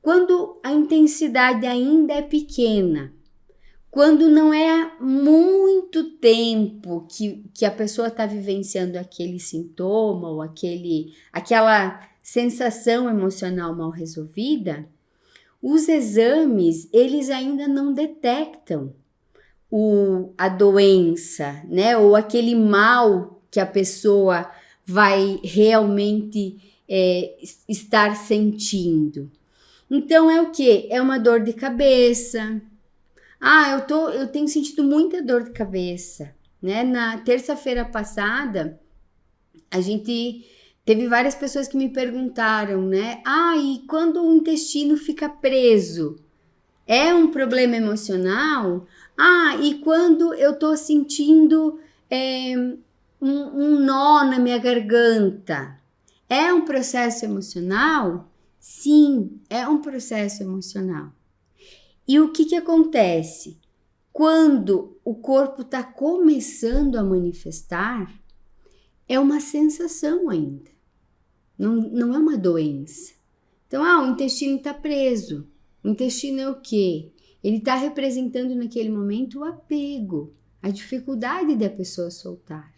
Quando a intensidade ainda é pequena, quando não é muito tempo que a pessoa está vivenciando aquele sintoma ou aquela sensação emocional mal resolvida, os exames, eles ainda não detectam a doença, né? Ou aquele mal que a pessoa vai realmente estar sentindo. Então é o quê? É uma dor de cabeça. Eu tenho sentido muita dor de cabeça, né? Na terça-feira passada, a gente teve várias pessoas que me perguntaram, né? E quando o intestino fica preso, é um problema emocional? E quando eu tô sentindo um nó na minha garganta, é um processo emocional? Sim, é um processo emocional. E o que acontece? Quando o corpo está começando a manifestar, é uma sensação ainda, não é uma doença. Então, o intestino está preso. O intestino é o quê? Ele está representando naquele momento o apego, a dificuldade da pessoa soltar.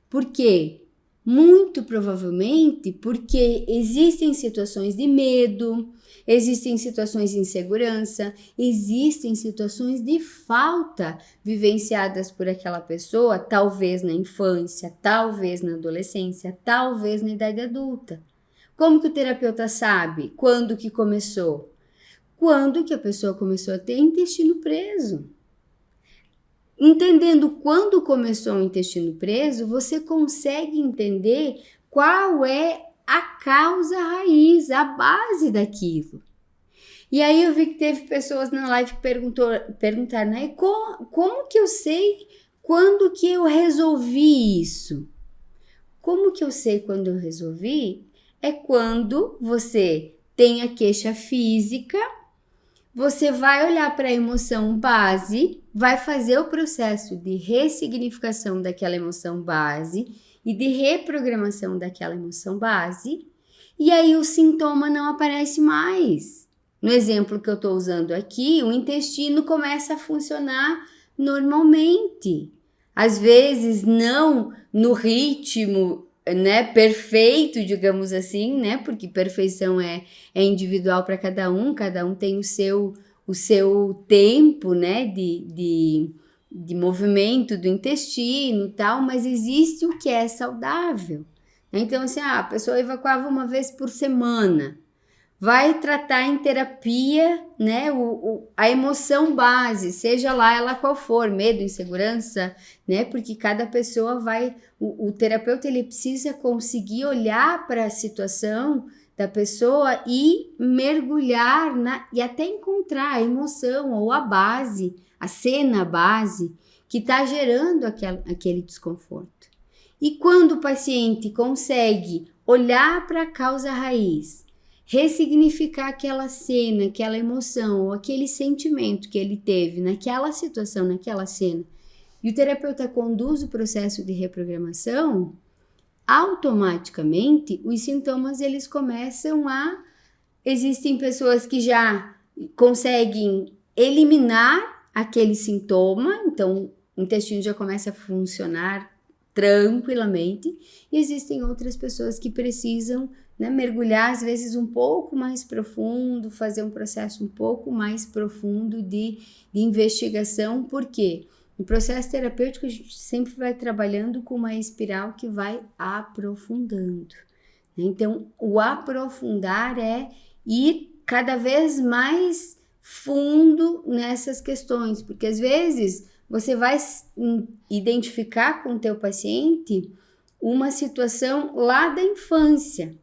Por quê? Muito provavelmente porque existem situações de medo, existem situações de insegurança, existem situações de falta vivenciadas por aquela pessoa, talvez na infância, talvez na adolescência, talvez na idade adulta. Como que o terapeuta sabe quando que começou? Quando que a pessoa começou a ter intestino preso. Entendendo quando começou o intestino preso, você consegue entender qual é a causa raiz, a base daquilo. E aí eu vi que teve pessoas na live que perguntaram, né? Como que eu sei quando que eu resolvi isso? Como que eu sei quando eu resolvi? É quando você tem a queixa física, você vai olhar para a emoção base, vai fazer o processo de ressignificação daquela emoção base e de reprogramação daquela emoção base, e aí o sintoma não aparece mais. No exemplo que eu estou usando aqui, o intestino começa a funcionar normalmente. Às vezes não no ritmo, né, perfeito, digamos assim, né, porque perfeição é individual para cada um tem o seu tempo, né, de movimento do intestino e tal, mas existe o que é saudável. Então, assim, a pessoa evacuava uma vez por semana, vai tratar em terapia, né, a emoção base, seja lá ela qual for, medo, insegurança, né, porque cada pessoa o terapeuta ele precisa conseguir olhar para a situação da pessoa e mergulhar e até encontrar a emoção ou a base, a cena base que está gerando aquele desconforto. E quando o paciente consegue olhar para a causa raiz, ressignificar aquela cena, aquela emoção ou aquele sentimento que ele teve naquela situação, naquela cena, e o terapeuta conduz o processo de reprogramação, automaticamente os sintomas eles começam existem pessoas que já conseguem eliminar aquele sintoma, então o intestino já começa a funcionar tranquilamente, e existem outras pessoas que precisam, né, mergulhar às vezes um pouco mais profundo, fazer um processo um pouco mais profundo de investigação, porque no processo terapêutico a gente sempre vai trabalhando com uma espiral que vai aprofundando. Então, o aprofundar é ir cada vez mais fundo nessas questões, porque às vezes você vai identificar com o teu paciente uma situação lá da infância,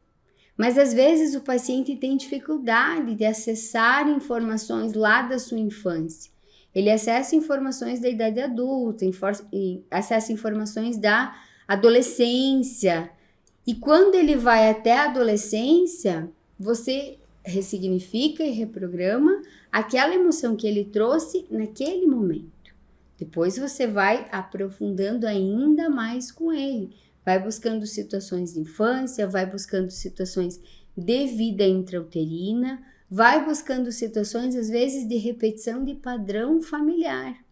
mas às vezes o paciente tem dificuldade de acessar informações lá da sua infância. Ele acessa informações da idade adulta, acessa informações da adolescência. E quando ele vai até a adolescência, você ressignifica e reprograma aquela emoção que ele trouxe naquele momento. Depois você vai aprofundando ainda mais com ele. Vai buscando situações de infância, vai buscando situações de vida intrauterina, vai buscando situações, às vezes, de repetição de padrão familiar.